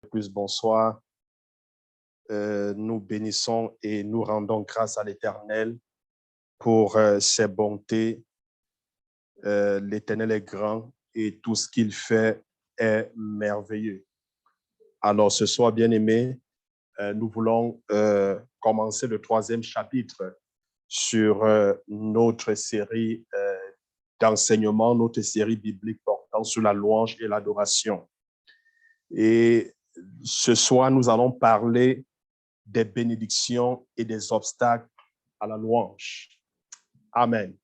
Plus bonsoir. Nous bénissons et nous rendons grâce à l'Éternel pour ses bontés. L'Éternel est grand et tout ce qu'il fait est merveilleux. Alors ce soir, bien-aimés, nous voulons commencer le 3e chapitre sur notre série d'enseignement, notre série biblique portant sur la louange et l'adoration. Et ce soir, nous allons parler des bénédictions et des obstacles à la louange. Amen.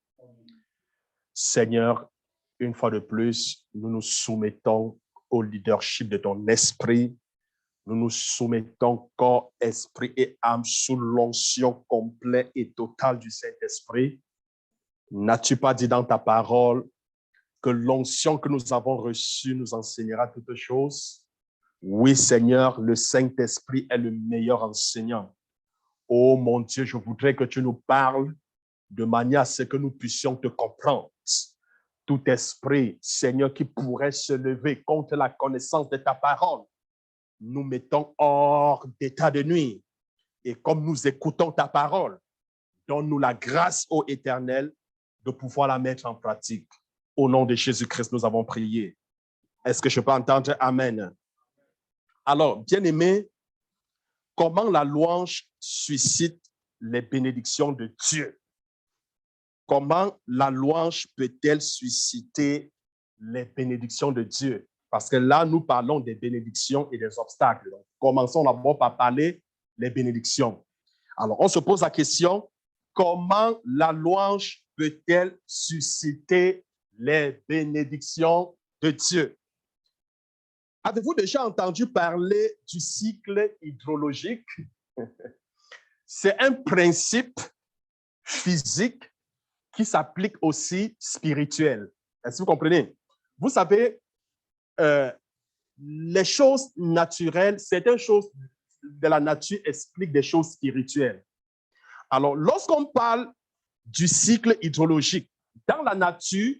Seigneur, une fois de plus, nous nous soumettons au leadership de ton esprit. Nous nous soumettons corps, esprit et âme sous l'onction complète et totale du Saint-Esprit. N'as-tu pas dit dans ta parole que l'onction que nous avons reçue nous enseignera toutes choses? Oui, Seigneur, le Saint-Esprit est le meilleur enseignant. Oh mon Dieu, je voudrais que tu nous parles de manière à ce que nous puissions te comprendre. Tout esprit, Seigneur, qui pourrait se lever contre la connaissance de ta parole, nous mettons hors d'état de nuire. Et comme nous écoutons ta parole, donne-nous la grâce, ô Éternel, de pouvoir la mettre en pratique. Au nom de Jésus-Christ, nous avons prié. Est-ce que je peux entendre Amen? Alors, bien-aimés, comment la louange suscite les bénédictions de Dieu? Comment la louange peut-elle susciter les bénédictions de Dieu? Parce que là, nous parlons des bénédictions et des obstacles. Donc, commençons d'abord par parler des bénédictions. Alors, on se pose la question, comment la louange peut-elle susciter les bénédictions de Dieu? Avez-vous déjà entendu parler du cycle hydrologique? C'est un principe physique qui s'applique aussi spirituel. Est-ce que vous comprenez? Vous savez, les choses naturelles, certaines choses de la nature expliquent des choses spirituelles. Alors, lorsqu'on parle du cycle hydrologique, dans la nature,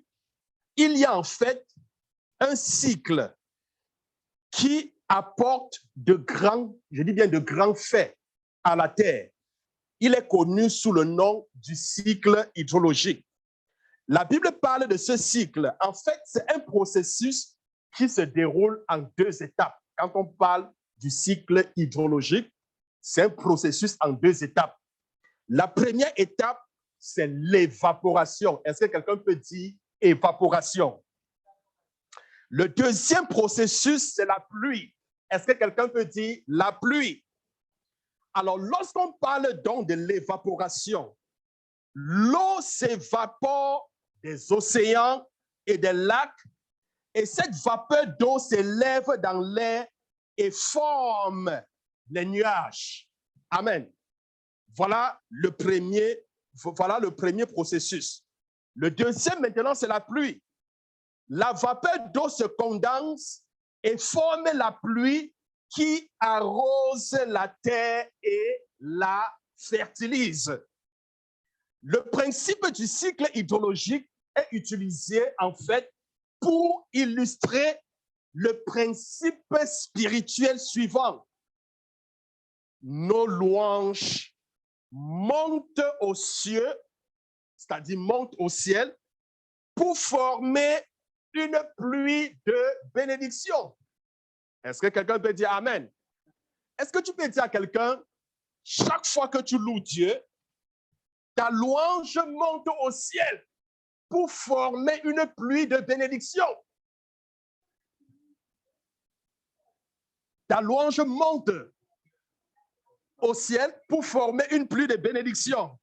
il y a en fait un cycle qui apporte de grands, je dis bien de grands faits à la Terre. Il est connu sous le nom du cycle hydrologique. La Bible parle de ce cycle. En fait, c'est un processus qui se déroule en 2 étapes. Quand on parle du cycle hydrologique, c'est un processus en 2 étapes. La première étape, c'est l'évaporation. Est-ce que quelqu'un peut dire évaporation? Le deuxième processus, c'est la pluie. Est-ce que quelqu'un peut dire la pluie? Alors, lorsqu'on parle donc de l'évaporation, l'eau s'évapore des océans et des lacs, et cette vapeur d'eau s'élève dans l'air et forme les nuages. Amen. Voilà le premier processus. Le deuxième, maintenant, c'est la pluie. La vapeur d'eau se condense et forme la pluie qui arrose la terre et la fertilise. Le principe du cycle hydrologique est utilisé en fait pour illustrer le principe spirituel suivant. Nos louanges montent aux cieux, c'est-à-dire montent au ciel, pour former une pluie de bénédiction. Est-ce que quelqu'un peut dire Amen? Est-ce que tu peux dire à quelqu'un, chaque fois que tu loues Dieu, ta louange monte au ciel pour former une pluie de bénédiction? Ta louange monte au ciel pour former une pluie de bénédiction.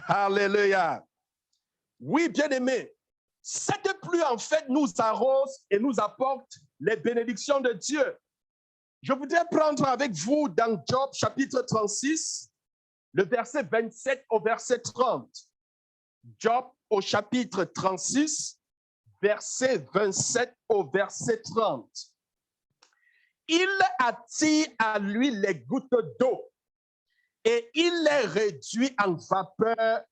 Alléluia. Oui, bien-aimés, cette pluie, en fait, nous arrose et nous apporte les bénédictions de Dieu. Je voudrais prendre avec vous dans Job chapitre 36, le verset 27 au verset 30. Job au chapitre 36, verset 27 au verset 30. Il attire à lui les gouttes d'eau et il les réduit en vapeur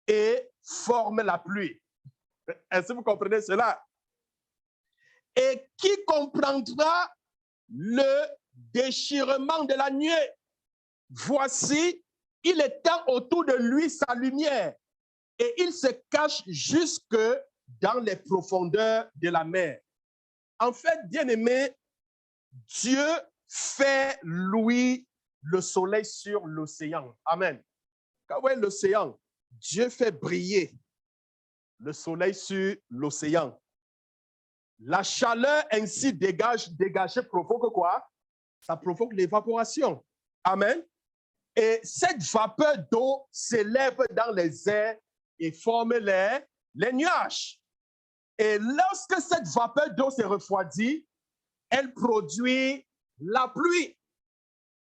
et forme la pluie. Est-ce que vous comprenez cela? Et qui comprendra le déchirement de la nuée. Voici, il étend autour de lui sa lumière et il se cache jusque dans les profondeurs de la mer. En fait, bien-aimé, Dieu fait lui le soleil sur l'océan. Amen. Quand vous voyez l'océan, Dieu fait briller le soleil sur l'océan. La chaleur ainsi dégagée provoque quoi? Ça provoque l'évaporation. Amen. Et cette vapeur d'eau s'élève dans les airs et forme les nuages. Et lorsque cette vapeur d'eau se refroidit, elle produit la pluie.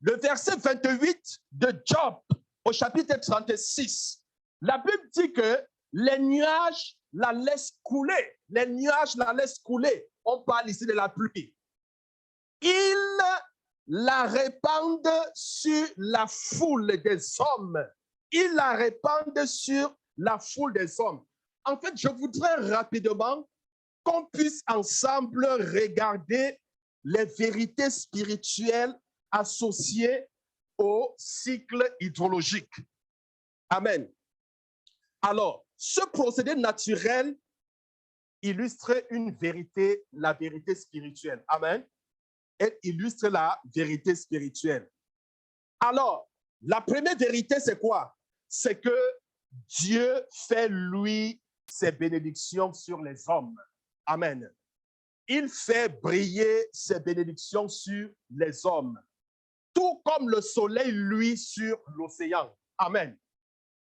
Le verset 28 de Job, au chapitre 36, la Bible dit que les nuages la laissent couler. Les nuages la laissent couler. On parle ici de la pluie. Ils la répandent sur la foule des hommes. Ils la répandent sur la foule des hommes. En fait, je voudrais rapidement qu'on puisse ensemble regarder les vérités spirituelles associées au cycle hydrologique. Amen. Alors, ce procédé naturel illustre une vérité, la vérité spirituelle. Amen. Elle illustre la vérité spirituelle. Alors, la première vérité, c'est quoi? C'est que Dieu fait, lui, ses bénédictions sur les hommes. Amen. Il fait briller ses bénédictions sur les hommes, tout comme le soleil, lui, sur l'océan. Amen.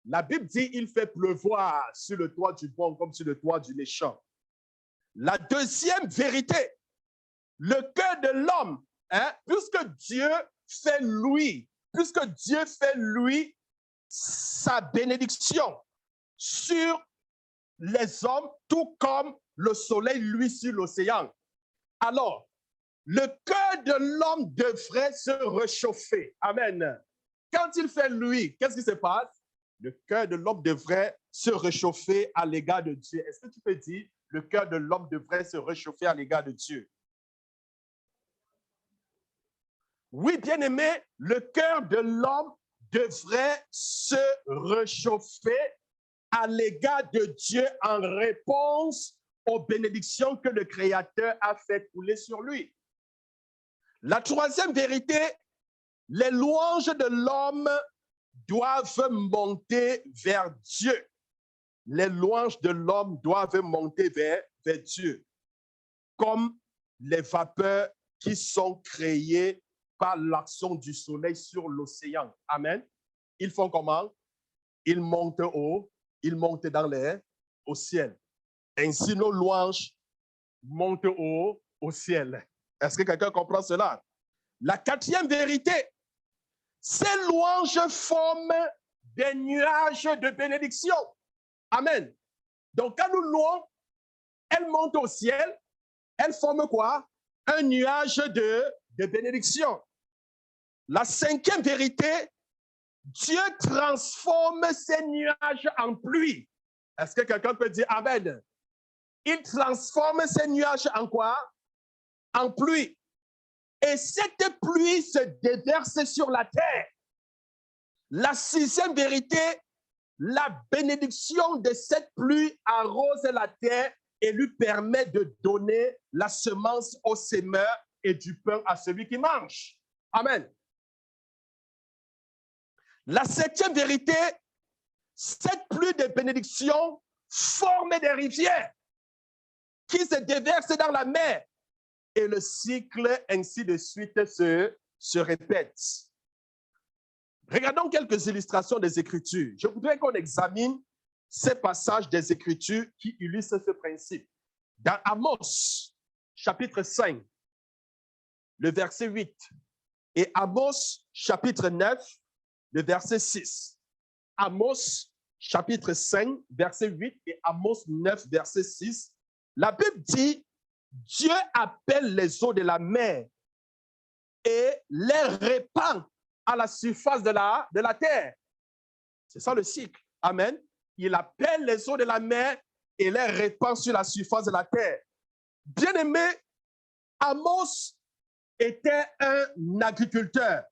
La Bible dit, il fait pleuvoir sur le toit du bon comme sur le toit du méchant. La deuxième vérité, le cœur de l'homme, puisque Dieu fait lui sa bénédiction sur les hommes, tout comme le soleil, lui, sur l'océan. Alors, le cœur de l'homme devrait se réchauffer. Amen. Quand il fait lui, qu'est-ce qui se passe? Le cœur de l'homme devrait se réchauffer à l'égard de Dieu. Est-ce que tu peux dire, le cœur de l'homme devrait se réchauffer à l'égard de Dieu? Oui, bien-aimé, le cœur de l'homme devrait se réchauffer à l'égard de Dieu en réponse aux bénédictions que le Créateur a fait couler sur lui. La troisième vérité, les louanges de l'homme doivent monter vers Dieu. Les louanges de l'homme doivent monter vers Dieu, comme les vapeurs qui sont créées par l'action du soleil sur l'océan. Amen. Ils font comment? Ils montent haut, ils montent dans l'air, au ciel. Ainsi, nos louanges montent haut, au ciel. Est-ce que quelqu'un comprend cela? La quatrième vérité, ces louanges forment des nuages de bénédiction. Amen. Donc, quand nous louons, elles montent au ciel, elles forment quoi? Un nuage de bénédiction. La cinquième vérité, Dieu transforme ces nuages en pluie. Est-ce que quelqu'un peut dire Amen? Il transforme ces nuages en quoi? En pluie. Et cette pluie se déverse sur la terre. La sixième vérité, la bénédiction de cette pluie arrose la terre et lui permet de donner la semence au semeur et du pain à celui qui mange. Amen. La septième vérité, cette pluie de bénédiction forme des rivières qui se déversent dans la mer et le cycle ainsi de suite se répète. Regardons quelques illustrations des Écritures. Je voudrais qu'on examine ces passages des Écritures qui illustrent ce principe. Dans Amos, chapitre 5, le verset 8, et Amos, chapitre 9, le verset 6. Amos, chapitre 5, verset 8, et Amos 9, verset 6. La Bible dit, Dieu appelle les eaux de la mer et les répand à la surface de la terre. C'est ça le cycle. Amen. Il appelle les eaux de la mer et les répand sur la surface de la terre. Bien-aimé, Amos était un agriculteur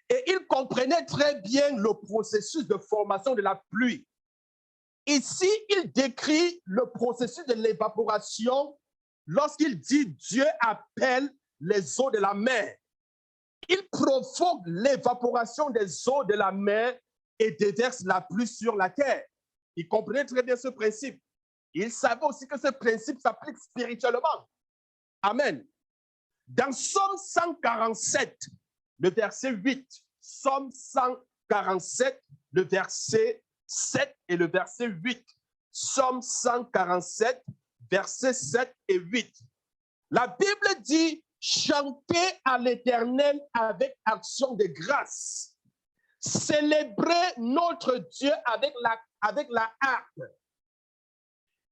et il comprenait très bien le processus de formation de la pluie. Ici, il décrit le processus de l'évaporation lorsqu'il dit Dieu appelle les eaux de la mer. Il provoque l'évaporation des eaux de la mer et déverse la pluie sur la terre. Il comprenait très bien ce principe. Il savait aussi que ce principe s'applique spirituellement. Amen. Dans Psaume 147, le verset 8, Psaume 147, le verset 7 et le verset 8. Psaume 147, versets 7 et 8. La Bible dit, chantez à l'Éternel avec action de grâce. Célébrez notre Dieu avec la harpe.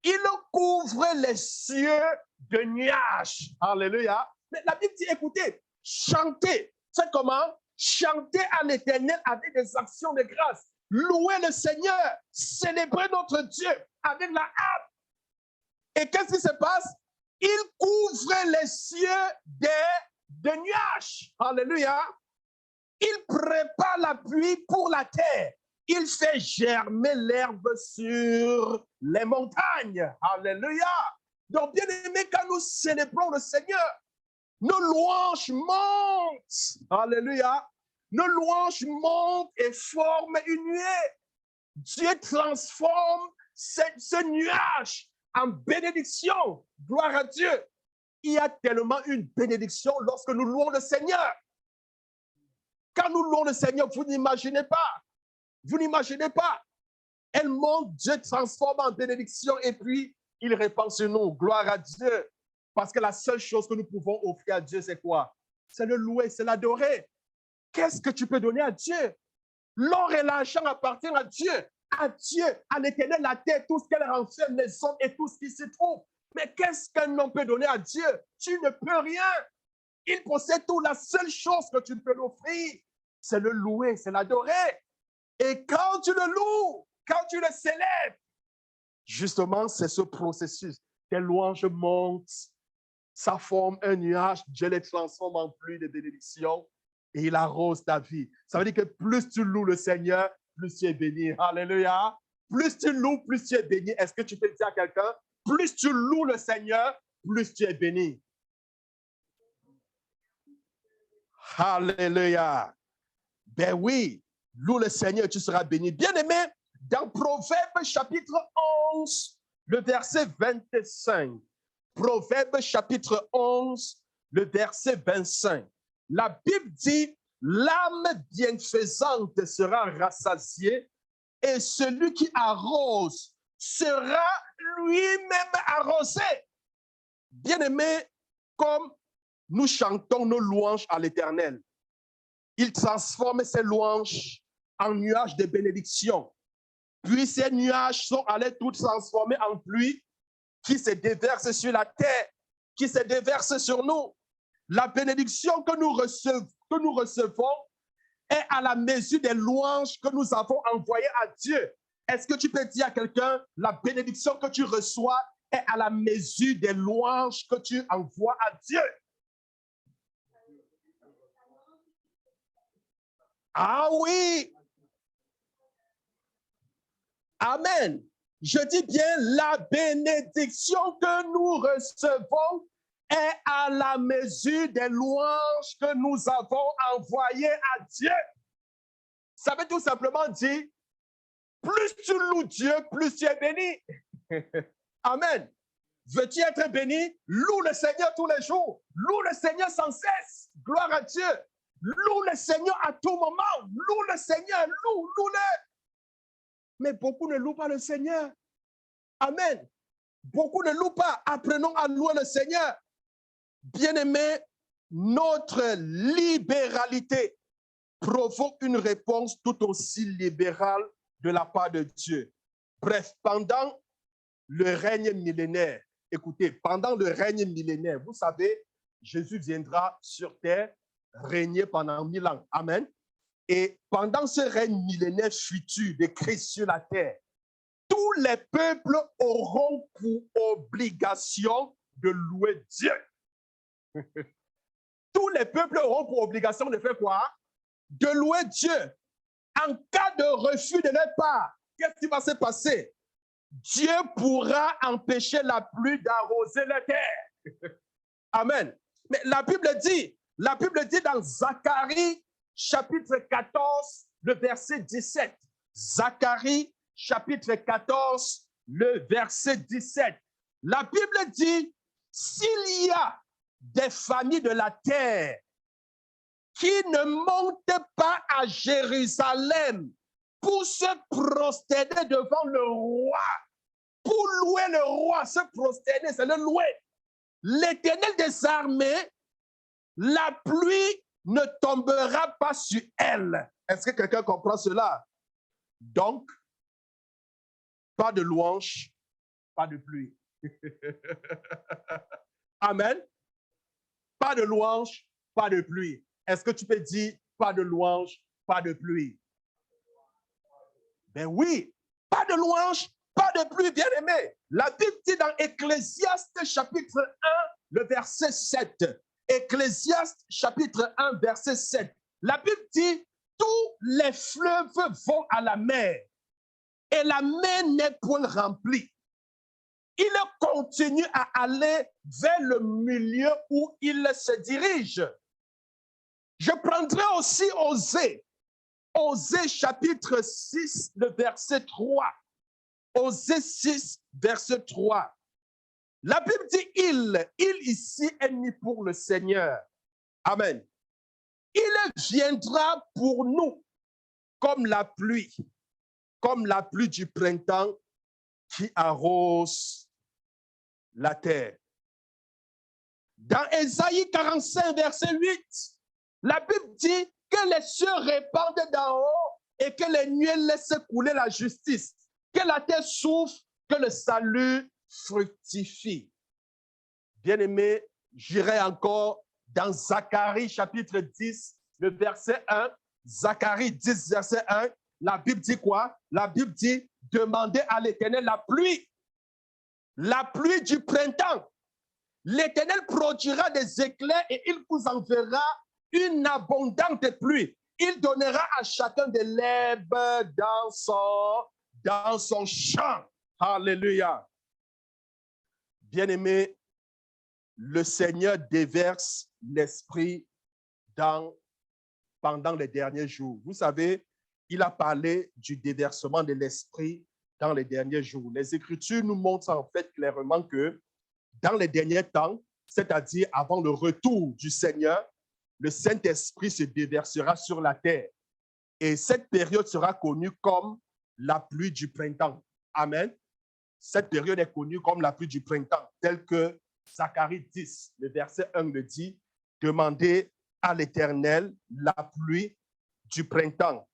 Il couvre les cieux de nuages. Alléluia. Mais la Bible dit, écoutez, chantez. C'est comment? Chantez à l'Éternel avec des actions de grâce. Louez le Seigneur. Célébrez notre Dieu avec la harpe. Et qu'est-ce qui se passe? Il couvre les cieux de nuages. Alléluia. Il prépare la pluie pour la terre. Il fait germer l'herbe sur les montagnes. Alléluia. Donc, bien aimé, quand nous célébrons le Seigneur, nos louanges montent. Alléluia. Nos louanges montent et forment une nuée. Dieu transforme ce nuage en bénédiction. Gloire à Dieu. Il y a tellement une bénédiction lorsque nous louons le Seigneur. Quand nous louons le Seigneur, vous n'imaginez pas. Vous n'imaginez pas. Elle monte, Dieu transforme en bénédiction et puis il répand sur nous. Gloire à Dieu. Parce que la seule chose que nous pouvons offrir à Dieu, c'est quoi? C'est le louer, c'est l'adorer. Qu'est-ce que tu peux donner à Dieu? L'or et l'argent appartiennent à Dieu. À Dieu, à l'Éternel, la terre, tout ce qu'elle renferme, les hommes et tout ce qui s'y trouve. Mais qu'est-ce qu'un homme peut donner à Dieu? Tu ne peux rien. Il possède tout. La seule chose que tu peux l'offrir, c'est le louer, c'est l'adorer. Et quand tu le loues, quand tu le célèbres, justement, c'est ce processus. Tes louanges montent, ça forme un nuage, Dieu les transforme en pluie de bénédiction et il arrose ta vie. Ça veut dire que plus tu loues le Seigneur, plus tu es béni. Alléluia. Plus tu loues, plus tu es béni. Est-ce que tu peux dire à quelqu'un, plus tu loues le Seigneur, plus tu es béni. Alléluia. Ben oui, loue le Seigneur, tu seras béni. Bien-aimé, dans Proverbe chapitre 11, le verset 25. Proverbe chapitre 11, le verset 25. La Bible dit, l'âme bienfaisante sera rassasiée et celui qui arrose sera lui-même arrosé. Bien-aimé, comme nous chantons nos louanges à l'Éternel, il transforme ces louanges en nuages de bénédiction. Puis ces nuages sont allés tout transformer en pluie qui se déverse sur la terre, qui se déverse sur nous. La bénédiction que nous recevons est à la mesure des louanges que nous avons envoyées à Dieu. Est-ce que tu peux dire à quelqu'un, la bénédiction que tu reçois est à la mesure des louanges que tu envoies à Dieu? Ah oui! Amen. Je dis bien, la bénédiction que nous recevons est à la mesure des louanges que nous avons envoyées à Dieu. Ça veut tout simplement dire, plus tu loues Dieu, plus tu es béni. Amen. Veux-tu être béni? Loue le Seigneur tous les jours. Loue le Seigneur sans cesse. Gloire à Dieu. Loue le Seigneur à tout moment. Loue le Seigneur. Loue-le. Mais beaucoup ne louent pas le Seigneur. Amen. Beaucoup ne louent pas. Apprenons à louer le Seigneur. Bien-aimé, notre libéralité provoque une réponse tout aussi libérale de la part de Dieu. Bref, pendant le règne millénaire, écoutez, pendant le règne millénaire, vous savez, Jésus viendra sur terre régner pendant 1000 ans. Amen. Et pendant ce règne millénaire futur de Christ sur la terre, tous les peuples auront pour obligation de louer Dieu. tous les peuples auront pour obligation de faire quoi? De louer Dieu. En cas de refus de leur part, qu'est-ce qui va se passer? Dieu pourra empêcher la pluie d'arroser la terre. Amen. Mais la Bible dit dans Zacharie, chapitre 14, le verset 17. Zacharie, chapitre 14, le verset 17. La Bible dit, s'il y a des familles de la terre qui ne montent pas à Jérusalem pour se prosterner devant le roi, pour louer le roi, se prosterner, c'est le louer. L'Éternel des armées, la pluie ne tombera pas sur elle. Est-ce que quelqu'un comprend cela? Donc, pas de louange, pas de pluie. Amen. Pas de louange, pas de pluie. Est-ce que tu peux dire pas de louange, pas de pluie? Ben oui, pas de louange, pas de pluie, bien-aimé. La Bible dit dans Ecclésiaste chapitre 1, le verset 7. Ecclésiaste chapitre 1, verset 7. La Bible dit, tous les fleuves vont à la mer et la mer n'est point remplie. Il continue à aller vers le milieu où il se dirige. Je prendrai aussi Osée chapitre 6, le verset 3. Osée 6, verset 3. La Bible dit il ici est mis pour le Seigneur. Amen. Il viendra pour nous comme la pluie du printemps qui arrose la terre. Dans Ésaïe 45, verset 8, la Bible dit que les cieux répandent d'en haut et que les nuées laissent couler la justice, que la terre souffre, que le salut fructifie. Bien-aimé, j'irai encore dans Zacharie chapitre 10, le verset 1. Zacharie 10, verset 1. La Bible dit quoi? La Bible dit, demandez à l'Éternel la pluie du printemps. L'Éternel produira des éclairs et il vous enverra une abondante pluie. Il donnera à chacun de l'herbe dans son champ. Alléluia. Bien-aimé, le Seigneur déverse l'Esprit pendant les derniers jours. Vous savez, il a parlé du déversement de l'Esprit dans les derniers jours. Les Écritures nous montrent en fait clairement que dans les derniers temps, c'est-à-dire avant le retour du Seigneur, le Saint-Esprit se déversera sur la terre. Et cette période sera connue comme la pluie du printemps. Amen. Cette période est connue comme la pluie du printemps, telle que Zacharie 10, le verset 1 le dit, demandez à l'Éternel la pluie du printemps.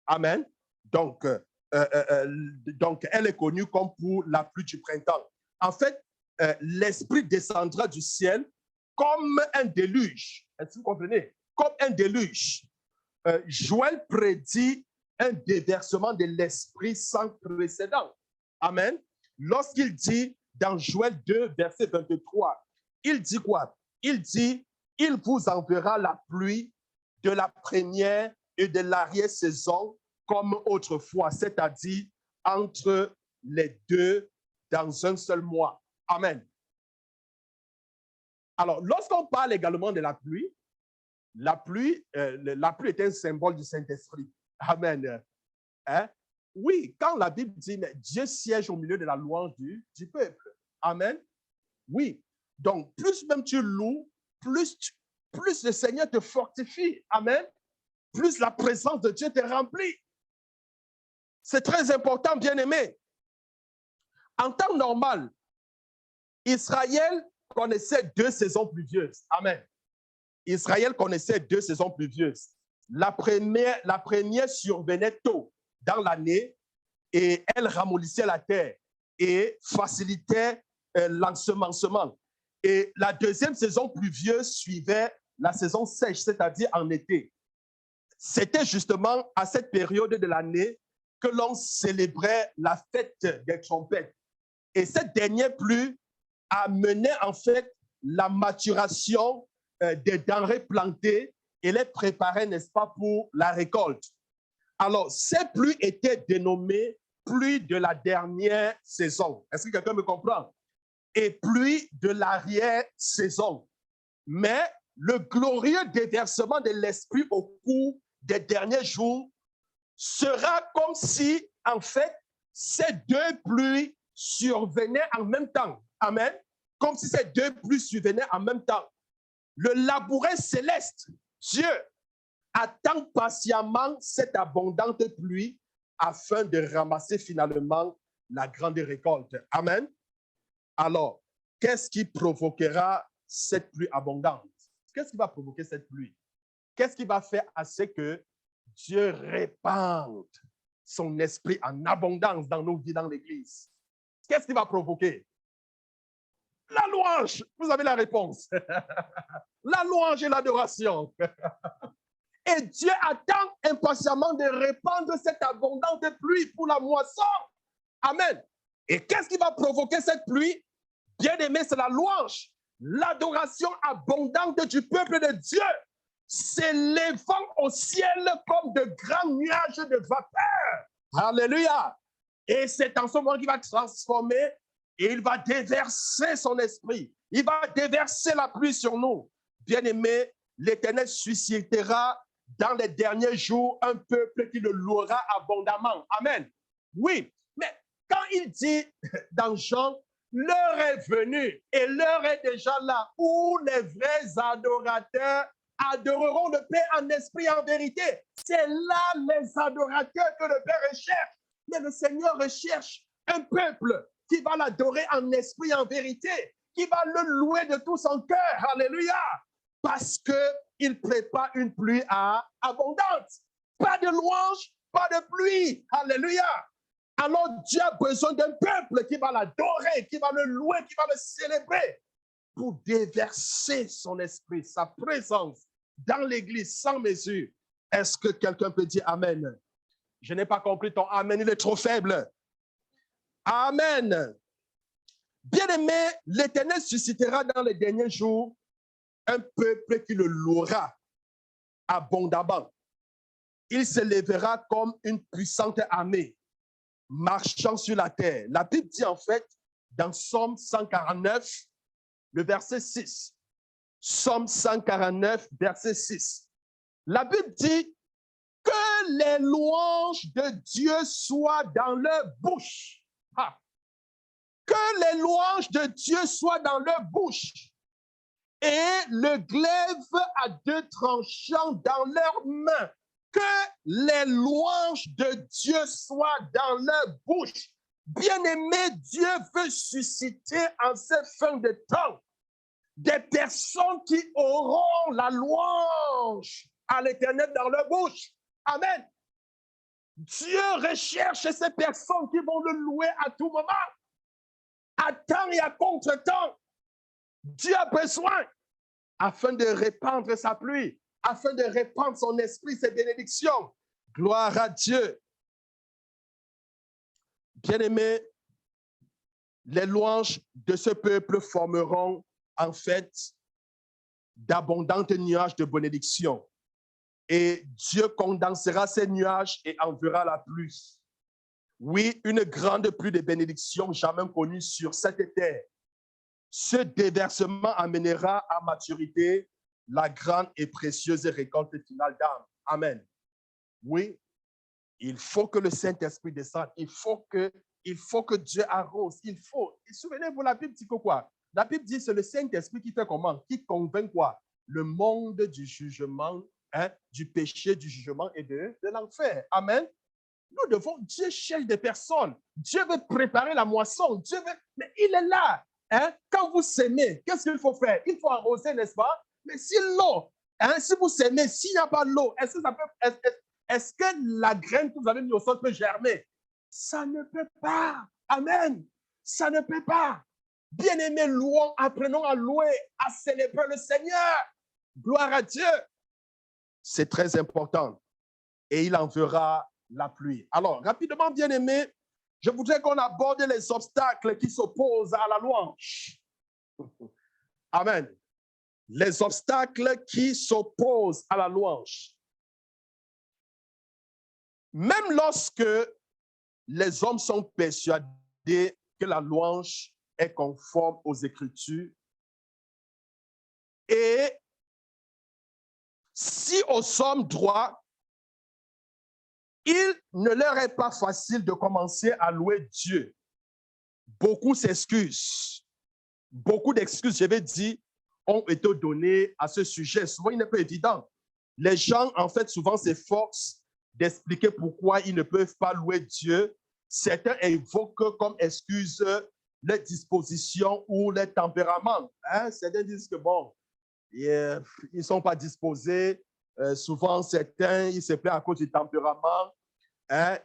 Amen. Donc, elle est connue comme pour la pluie du printemps. En fait, l'Esprit descendra du ciel comme un déluge. Est-ce que vous comprenez? Comme un déluge. Joël prédit un déversement de l'Esprit sans précédent. Amen. Lorsqu'il dit dans Joël 2, verset 23, il dit quoi? Il dit, il vous enverra la pluie de la première et de l'arrière-saison comme autrefois, c'est-à-dire entre les deux dans un seul mois. Amen. Alors, lorsqu'on parle également de la pluie est un symbole du Saint-Esprit. Amen. Hein? Oui, quand la Bible dit Dieu siège au milieu de la louange du peuple. Amen. Oui. Donc, plus même tu loues, plus le Seigneur te fortifie. Amen. Plus la présence de Dieu te remplit. C'est très important, bien-aimé. En temps normal, Israël connaissait 2 saisons pluvieuses. Amen. Israël connaissait 2 saisons pluvieuses. La première survenait tôt dans l'année et elle ramollissait la terre et facilitait l'ensemencement. Et la deuxième saison pluvieuse suivait la saison sèche, c'est-à-dire en été. C'était justement à cette période de l'année que l'on célébrait la fête des trompettes. Et cette dernière pluie amenait en fait la maturation des denrées plantées et les préparait, n'est-ce pas, pour la récolte. Alors, ces pluies étaient dénommées pluies de la dernière saison. Est-ce que quelqu'un me comprend? Et pluies de l'arrière-saison. Mais le glorieux déversement de l'Esprit au cours des derniers jours sera comme si, en fait, ces deux pluies survenaient en même temps. Amen. Comme si ces deux pluies survenaient en même temps. Le laboureur céleste, Dieu, attend patiemment cette abondante pluie afin de ramasser finalement la grande récolte. Amen. Alors, qu'est-ce qui provoquera cette pluie abondante? Qu'est-ce qui va provoquer cette pluie? Qu'est-ce qui va faire à ce que Dieu répande son esprit en abondance dans nos vies, dans l'Église? Qu'est-ce qui va provoquer? La louange. Vous avez la réponse. La louange et l'adoration. Et Dieu attend impatiemment de répandre cette abondante pluie pour la moisson. Amen. Et qu'est-ce qui va provoquer cette pluie? Bien-aimé, c'est la louange, l'adoration abondante du peuple de Dieu, s'élevant au ciel comme de grands nuages de vapeur. Alléluia. Et c'est en ce moment qu'il va transformer et il va déverser son esprit. Il va déverser la pluie sur nous. Bien-aimé, l'Éternel suscitera dans les derniers jours un peuple qui le louera abondamment. Amen. Oui, mais quand il dit dans Jean, l'heure est venue et l'heure est déjà là où les vrais adorateurs adoreront le Père en esprit et en vérité. C'est là les adorateurs que le Père recherche. Mais le Seigneur recherche un peuple qui va l'adorer en esprit et en vérité, qui va le louer de tout son cœur. Alléluia. Parce qu'il prépare une pluie abondante. Pas de louange, pas de pluie. Alléluia. Alors Dieu a besoin d'un peuple qui va l'adorer, qui va le louer, qui va le célébrer pour déverser son esprit, sa présence dans l'Église sans mesure. Est-ce que quelqu'un peut dire Amen? Je n'ai pas compris ton Amen, il est trop faible. Amen. Bien-aimé, l'Éternel suscitera dans les derniers jours un peuple qui le louera abondamment. Il se lèvera comme une puissante armée marchant sur la terre. La Bible dit en fait, dans Psaume 149, le verset 6. Psaume 149, verset 6. La Bible dit que les louanges de Dieu soient dans leur bouche. Ah. Que les louanges de Dieu soient dans leur bouche et le glaive à deux tranchants dans leurs mains. Que les louanges de Dieu soient dans leur bouche. Bien-aimé, Dieu veut susciter en cette fin de temps des personnes qui auront la louange à l'Éternel dans leur bouche. Amen. Dieu recherche ces personnes qui vont le louer à tout moment, à temps et à contre-temps. Dieu a besoin afin de répandre sa pluie, afin de répandre son esprit, ses bénédictions. Gloire à Dieu. Bien-aimés, les louanges de ce peuple formeront en fait d'abondantes nuages de bénédictions. Et Dieu condensera ces nuages et enverra la pluie. Oui, une grande pluie de bénédictions jamais connue sur cette terre. Ce déversement amènera à maturité la grande et précieuse récolte finale d'âme. Amen. Oui, il faut que le Saint-Esprit descende. Il faut que Dieu arrose. Il faut. Et souvenez-vous, la Bible dit que quoi? La Bible dit que c'est le Saint-Esprit qui fait comment? Qui convainc quoi? Le monde du jugement, du péché, du jugement et de l'enfer. Amen. Nous devons, Dieu cherche des personnes. Dieu veut préparer la moisson. Dieu veut, mais il est là. Quand vous s'aimez, qu'est-ce qu'il faut faire? Il faut arroser, n'est-ce pas? Mais si l'eau, si vous s'aimez, s'il n'y a pas l'eau, est-ce que la graine que vous avez mise au sol peut germer? Ça ne peut pas. Amen. Ça ne peut pas. Bien-aimés, louons, apprenons à louer, à célébrer le Seigneur. Gloire à Dieu. C'est très important. Et il enverra la pluie. Alors, rapidement, bien-aimés, je voudrais qu'on aborde les obstacles qui s'opposent à la louange. Amen. Les obstacles qui s'opposent à la louange. Même lorsque les hommes sont persuadés que la louange est conforme aux Écritures, et si aux hommes droits, il ne leur est pas facile de commencer à louer Dieu. Beaucoup s'excusent. Beaucoup d'excuses, je vais dire, ont été données à ce sujet. Souvent, il n'est pas évident. Les gens, en fait, souvent s'efforcent d'expliquer pourquoi ils ne peuvent pas louer Dieu. Certains invoquent comme excuse les dispositions ou les tempéraments. Certains disent que, bon, ils ne sont pas disposés. Souvent, certains, ils se plaignent à cause du tempérament.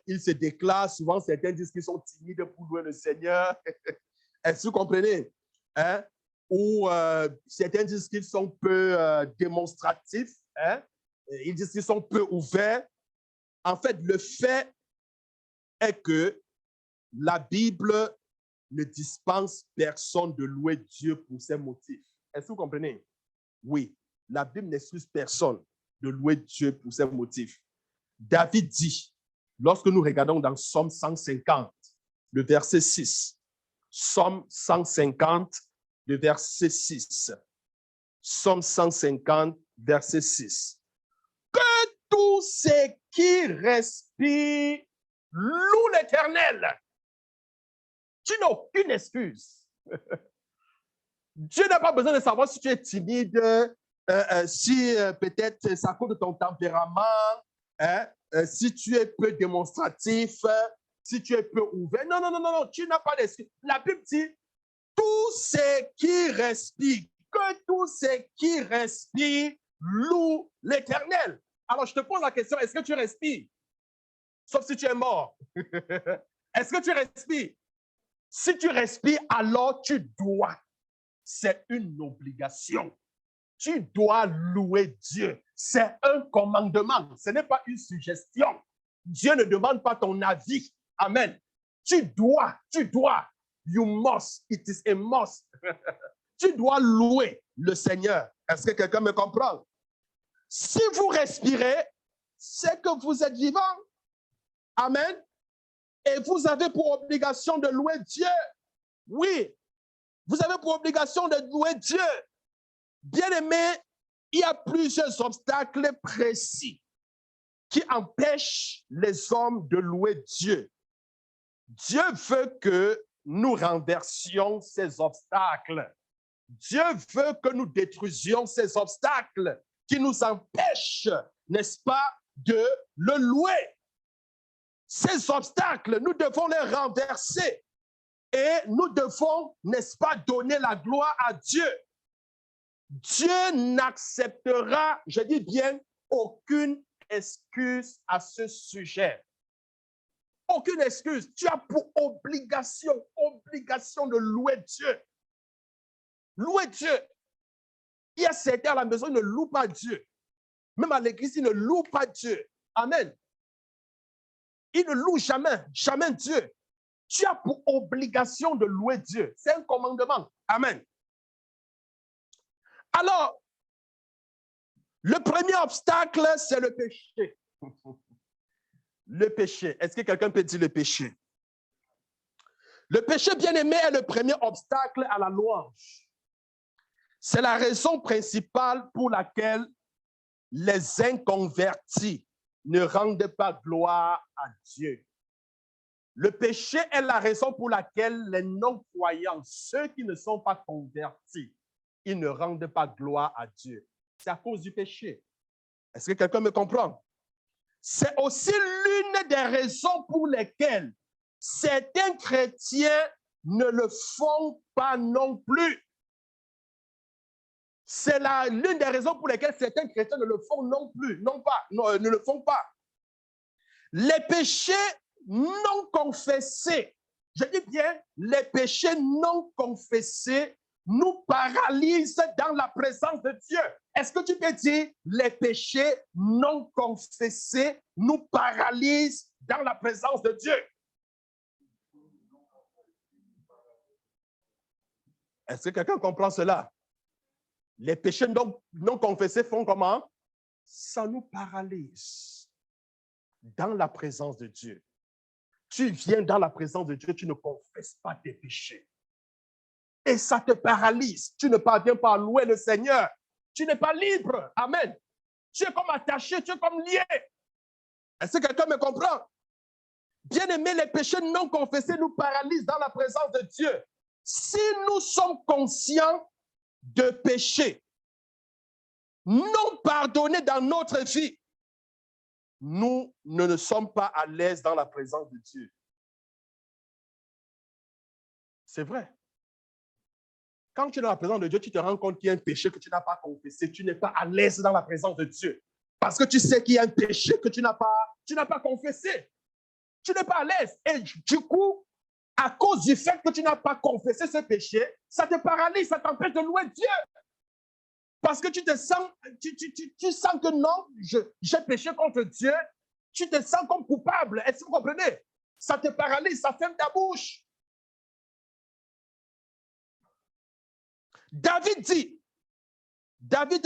Ils se déclarent. Souvent, certains disent qu'ils sont timides pour louer le Seigneur. Est-ce que vous comprenez? Ou certains disent qu'ils sont peu démonstratifs. Ils disent qu'ils sont peu ouverts. En fait, le fait est que la Bible ne dispense personne de louer Dieu pour ses motifs. Est-ce que vous comprenez? Oui, la Bible n'excuse personne de louer Dieu pour ses motifs. David dit, lorsque nous regardons dans Psaume 150, le verset 6, Psaume 150, le verset 6, Psaume 150, verset 6, que tous ceux qui respirent louent l'Éternel. Tu n'as aucune excuse. Dieu n'a pas besoin de savoir si tu es timide, si peut-être c'est à cause de ton tempérament, si tu es peu démonstratif, si tu es peu ouvert. Non, non, non, non, non, tu n'as pas d'excuse. La Bible dit, tous ceux qui respirent, que tous ceux qui respirent louent l'Éternel. Alors, je te pose la question, est-ce que tu respires? Sauf si tu es mort. Est-ce que tu respires? Si tu respires, alors tu dois. C'est une obligation. Tu dois louer Dieu. C'est un commandement. Ce n'est pas une suggestion. Dieu ne demande pas ton avis. Amen. Tu dois. You must. It is a must. Tu dois louer le Seigneur. Est-ce que quelqu'un me comprend? Si vous respirez, c'est que vous êtes vivant. Amen. Et vous avez pour obligation de louer Dieu. Oui. Vous avez pour obligation de louer Dieu. Bien-aimé, il y a plusieurs obstacles précis qui empêchent les hommes de louer Dieu. Dieu veut que nous renversions ces obstacles. Dieu veut que nous détruisions ces obstacles qui nous empêchent, n'est-ce pas, de le louer. Ces obstacles, nous devons les renverser et nous devons, n'est-ce pas, donner la gloire à Dieu. Dieu n'acceptera, je dis bien, aucune excuse à ce sujet. Aucune excuse. Tu as pour obligation de louer Dieu. Louer Dieu. Il y a certains à la maison, ils ne louent pas Dieu. Même à l'église, ils ne louent pas Dieu. Amen. Ils ne louent jamais Dieu. Tu as pour obligation de louer Dieu. C'est un commandement. Amen. Alors, le premier obstacle, c'est le péché. Le péché. Est-ce que quelqu'un peut dire le péché? Le péché, bien-aimé, est le premier obstacle à la louange. C'est la raison principale pour laquelle les inconvertis ne rendent pas gloire à Dieu. Le péché est la raison pour laquelle les non-croyants, ceux qui ne sont pas convertis, ils ne rendent pas gloire à Dieu. C'est à cause du péché. Est-ce que quelqu'un me comprend? C'est aussi l'une des raisons pour lesquelles certains chrétiens ne le font pas non plus. C'est l'une des raisons pour lesquelles certains chrétiens ne le font non plus, ne le font pas. Les péchés non confessés, je dis bien, les péchés non confessés nous paralysent dans la présence de Dieu. Est-ce que tu peux dire, les péchés non confessés nous paralysent dans la présence de Dieu? Est-ce que quelqu'un comprend cela? Les péchés non confessés font comment? Ça nous paralyse dans la présence de Dieu. Tu viens dans la présence de Dieu, tu ne confesses pas tes péchés. Et ça te paralyse. Tu ne parviens pas à louer le Seigneur. Tu n'es pas libre. Amen. Tu es comme attaché, tu es comme lié. Est-ce que quelqu'un me comprend? Bien-aimés, les péchés non confessés nous paralysent dans la présence de Dieu. Si nous sommes conscients de péchés non pardonnés dans notre vie, nous ne sommes pas à l'aise dans la présence de Dieu. C'est vrai. Quand tu es dans la présence de Dieu, tu te rends compte qu'il y a un péché que tu n'as pas confessé. Tu n'es pas à l'aise dans la présence de Dieu. Parce que tu sais qu'il y a un péché que tu n'as pas confessé. Tu n'es pas à l'aise. Et du coup, à cause du fait que tu n'as pas confessé ce péché, ça te paralyse, ça t'empêche de louer Dieu. Parce que tu te sens, tu sens que non, j'ai péché contre Dieu. Tu te sens comme coupable. Est-ce que vous comprenez? Ça te paralyse, ça ferme ta bouche. David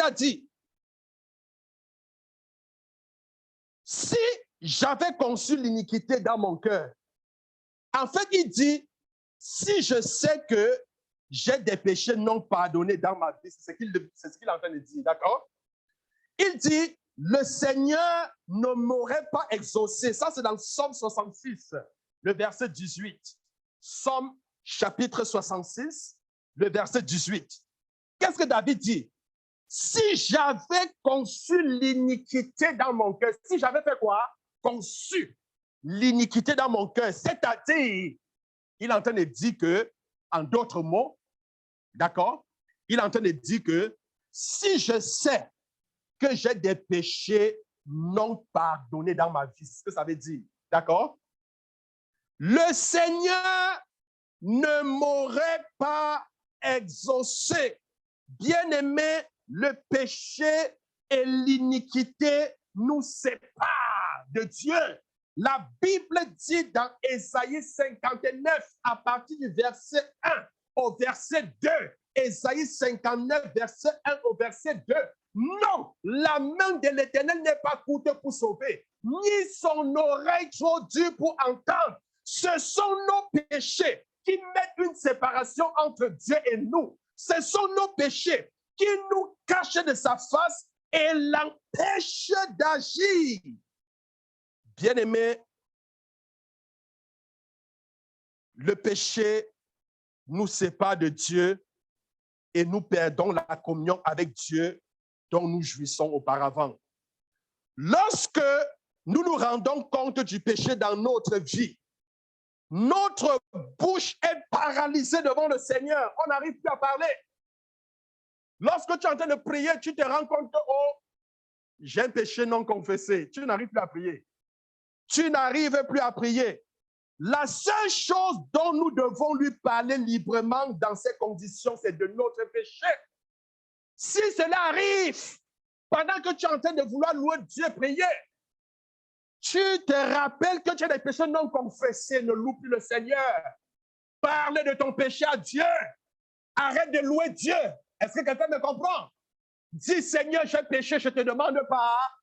a dit, si j'avais conçu l'iniquité dans mon cœur, en fait, il dit, si je sais que j'ai des péchés non pardonnés dans ma vie, c'est ce qu'il est en train de dire, d'accord? Il dit, le Seigneur ne m'aurait pas exaucé. Ça, c'est dans le Psaume 66, le verset 18. Psaume chapitre 66, le verset 18. Qu'est-ce que David dit? Si j'avais conçu l'iniquité dans mon cœur, si j'avais fait quoi? Conçu l'iniquité dans mon cœur, c'est-à-dire, il est en train de dire que, en d'autres mots, d'accord? Il est en train de dire que si je sais que j'ai des péchés non pardonnés dans ma vie, c'est ce que ça veut dire, d'accord? Le Seigneur ne m'aurait pas exaucé. Bien-aimé, le péché et l'iniquité nous séparent de Dieu. La Bible dit dans Ésaïe 59, à partir du verset 1 au verset 2, Ésaïe 59, verset 1 au verset 2, non, la main de l'Éternel n'est pas courte pour sauver, ni son oreille trop dure pour entendre. Ce sont nos péchés qui mettent une séparation entre Dieu et nous. Ce sont nos péchés qui nous cachent de sa face et l'empêchent d'agir. Bien-aimés, le péché nous sépare de Dieu et nous perdons la communion avec Dieu dont nous jouissons auparavant. Lorsque nous nous rendons compte du péché dans notre vie, notre bouche est paralysée devant le Seigneur. On n'arrive plus à parler. Lorsque tu es en train de prier, tu te rends compte que, oh, j'ai un péché non confessé. Tu n'arrives plus à prier. Tu n'arrives plus à prier. La seule chose dont nous devons lui parler librement dans ces conditions, c'est de notre péché. Si cela arrive, pendant que tu es en train de vouloir louer Dieu, prier, tu te rappelles que tu as des péchés non confessés, ne loue plus le Seigneur. Parle de ton péché à Dieu. Arrête de louer Dieu. Est-ce que quelqu'un me comprend? Dis, Seigneur, j'ai péché, je te demande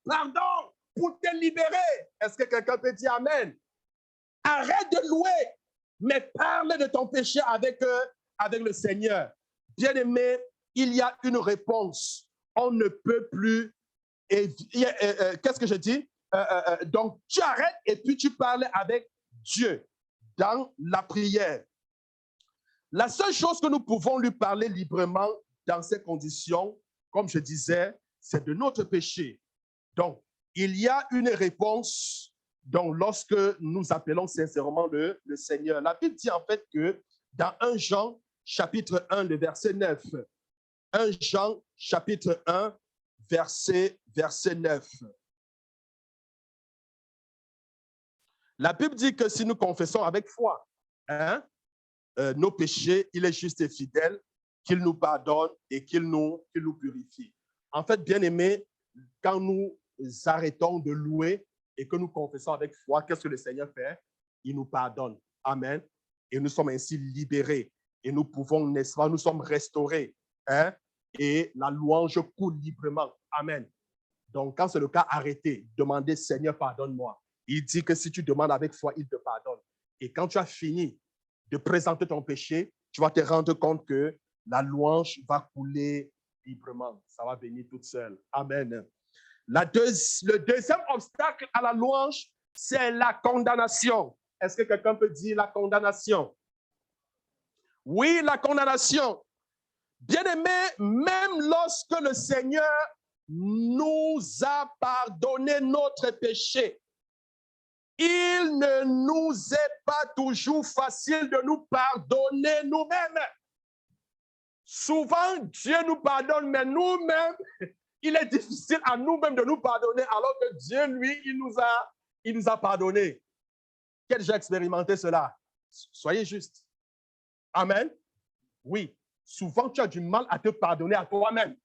pardon pour te libérer. Est-ce que quelqu'un peut dire Amen? Arrête de louer, mais parle de ton péché avec le Seigneur. Bien-aimé, il y a une réponse. On ne peut plus. Qu'est-ce que je dis? Donc, tu arrêtes et puis tu parles avec Dieu dans la prière. La seule chose que nous pouvons lui parler librement dans ces conditions, comme je disais, c'est de notre péché. Donc, il y a une réponse donc, lorsque nous appelons sincèrement le Seigneur. La Bible dit en fait que dans 1 Jean, chapitre 1, le verset 9, 1 Jean, chapitre 1, verset 9. La Bible dit que si nous confessons avec foi nos péchés, il est juste et fidèle, qu'il nous pardonne et qu'il nous purifie. En fait, bien-aimés, quand nous arrêtons de louer et que nous confessons avec foi, qu'est-ce que le Seigneur fait? Il nous pardonne. Amen. Et nous sommes ainsi libérés. Et nous pouvons, n'est-ce pas, nous sommes restaurés. et la louange coule librement. Amen. Donc, quand c'est le cas, arrêtez. Demandez, Seigneur, pardonne-moi. Il dit que si tu demandes avec foi, il te pardonne. Et quand tu as fini de présenter ton péché, tu vas te rendre compte que la louange va couler librement. Ça va venir toute seule. Amen. Le deuxième obstacle à la louange, c'est la condamnation. Est-ce que quelqu'un peut dire la condamnation? Oui, la condamnation. Bien-aimé, même lorsque le Seigneur nous a pardonné notre péché, il ne nous est pas toujours facile de nous pardonner nous-mêmes. Souvent, Dieu nous pardonne, mais nous-mêmes, il est difficile à nous-mêmes de nous pardonner, alors que Dieu, lui, il nous a pardonné. Quel j'ai expérimenté cela? Soyez juste. Amen. Oui, souvent tu as du mal à te pardonner à toi-même.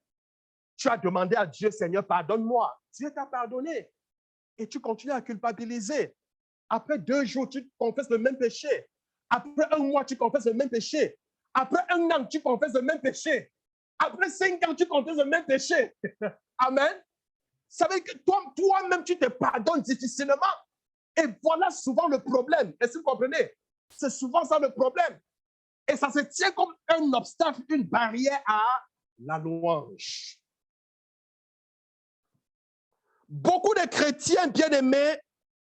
Tu as demandé à Dieu, Seigneur, pardonne-moi. Dieu t'a pardonné. Et tu continues à culpabiliser. Après 2 jours, tu confesses le même péché. Après 1 mois, tu confesses le même péché. Après 1 an, tu confesses le même péché. Après 5 ans, tu confesses le même péché. Amen. Ça veut dire que toi-même, tu te pardonnes difficilement. Et voilà souvent le problème. Est-ce que vous comprenez? C'est souvent ça le problème. Et ça se tient comme un obstacle, une barrière à la louange. Beaucoup de chrétiens bien-aimés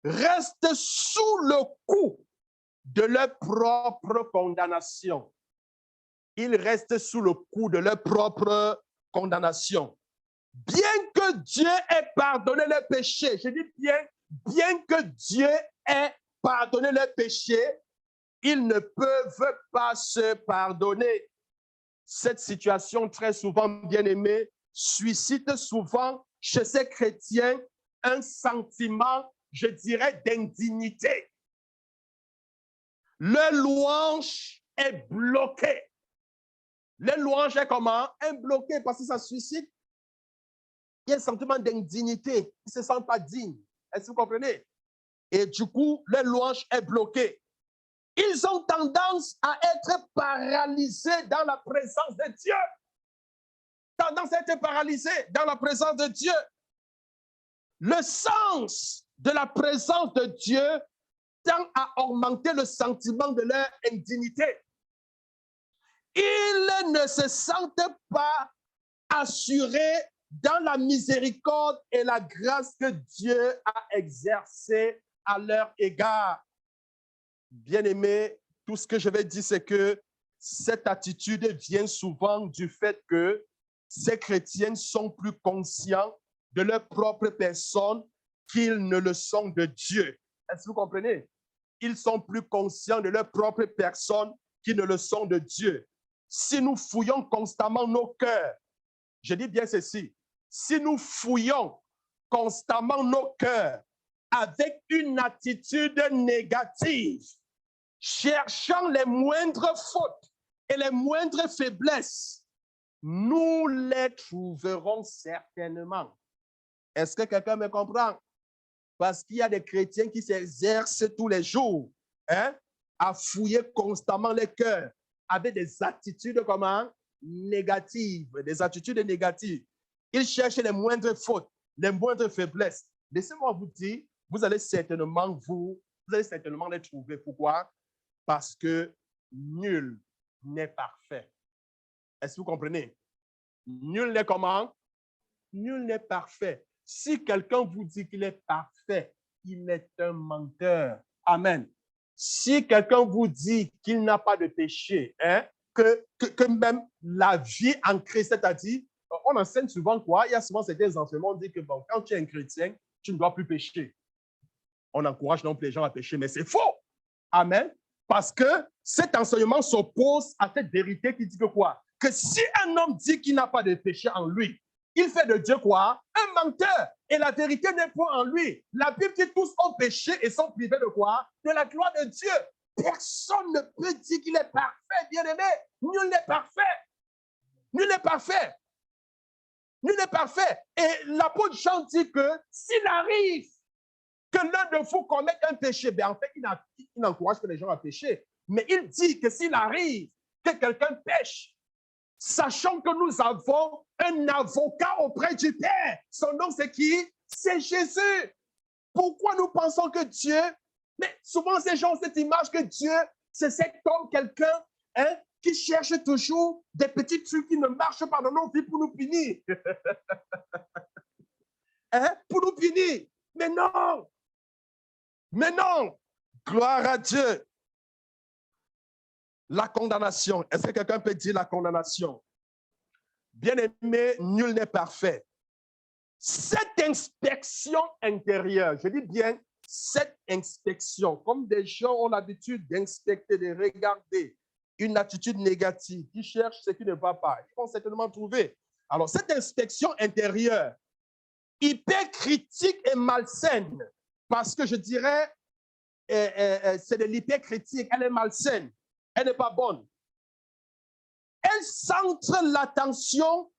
restent sous le coup de leur propre condamnation. Ils restent sous le coup de leur propre condamnation. Bien que Dieu ait pardonné leurs péchés, je dis bien que Dieu ait pardonné leurs péchés, ils ne peuvent pas se pardonner. Cette situation, très souvent, bien-aimée, suscite souvent chez ces chrétiens un sentiment, je dirais, d'indignité. Leur louange est bloquée. Leur louange est comment? Est bloquée parce que ça suscite un sentiment d'indignité. Ils ne se sentent pas dignes. Est-ce que vous comprenez? Et du coup, leur louange est bloquée. Ils ont tendance à être paralysés dans la présence de Dieu. Tendance à être paralysés dans la présence de Dieu. Le sens de la présence de Dieu tend à augmenter le sentiment de leur indignité. Ils ne se sentent pas assurés dans la miséricorde et la grâce que Dieu a exercée à leur égard. Bien-aimés, tout ce que je vais dire, c'est que cette attitude vient souvent du fait que ces chrétiens sont plus conscients de leur propre personne qu'ils ne le sont de Dieu. Est-ce que vous comprenez? Ils sont plus conscients de leur propre personne qu'ils ne le sont de Dieu. Si nous fouillons constamment nos cœurs, je dis bien ceci, si nous fouillons constamment nos cœurs avec une attitude négative, cherchant les moindres fautes et les moindres faiblesses, nous les trouverons certainement. Est-ce que quelqu'un me comprend? Parce qu'il y a des chrétiens qui s'exercent tous les jours à fouiller constamment les cœurs avec des attitudes comment? Négatives, des attitudes négatives. Ils cherchent les moindres fautes, les moindres faiblesses. Laissez-moi vous dire, vous allez certainement les trouver. Pourquoi? Parce que nul n'est parfait. Est-ce que vous comprenez? Nul n'est comment? Nul n'est parfait. Si quelqu'un vous dit qu'il est parfait, il est un menteur. Amen. Si quelqu'un vous dit qu'il n'a pas de péché, que même la vie en Christ, c'est-à-dire, on enseigne souvent quoi? Il y a souvent certains enseignements qui disent que bon, quand tu es un chrétien, tu ne dois plus pécher. On encourage donc les gens à pécher, mais c'est faux. Amen. Parce que cet enseignement s'oppose à cette vérité qui dit que quoi? Que si un homme dit qu'il n'a pas de péché en lui, il fait de Dieu quoi? Un menteur. Et la vérité n'est pas en lui. La Bible dit tous ont péché et sont privés de quoi? De la gloire de Dieu. Personne ne peut dire qu'il est parfait, bien-aimé. Nul n'est parfait. Nul n'est parfait. Nul n'est parfait. Et l'apôtre Jean dit que s'il arrive que l'un de vous commette un péché, ben en fait, il n'encourage que les gens à pécher. Mais il dit que s'il arrive que quelqu'un pêche, sachant que nous avons un avocat auprès du Père. Son nom, c'est qui? C'est Jésus. Pourquoi nous pensons que Dieu, mais souvent ces gens ont cette image que Dieu, c'est cet homme, quelqu'un qui cherche toujours des petits trucs qui ne marchent pas dans nos vies pour nous punir. Pour nous punir. Mais non. Mais non. Gloire à Dieu. La condamnation. Est-ce que quelqu'un peut dire la condamnation? Bien-aimé, nul n'est parfait. Cette inspection intérieure, je dis bien cette inspection, comme des gens ont l'habitude d'inspecter, de regarder une attitude négative, qui cherchent ce qui ne va pas, ils vont certainement trouver. Alors, cette inspection intérieure, hyper critique et malsaine, parce que je dirais, c'est de l'hypercritique, elle est malsaine, elle n'est pas bonne. Elle centre l'attention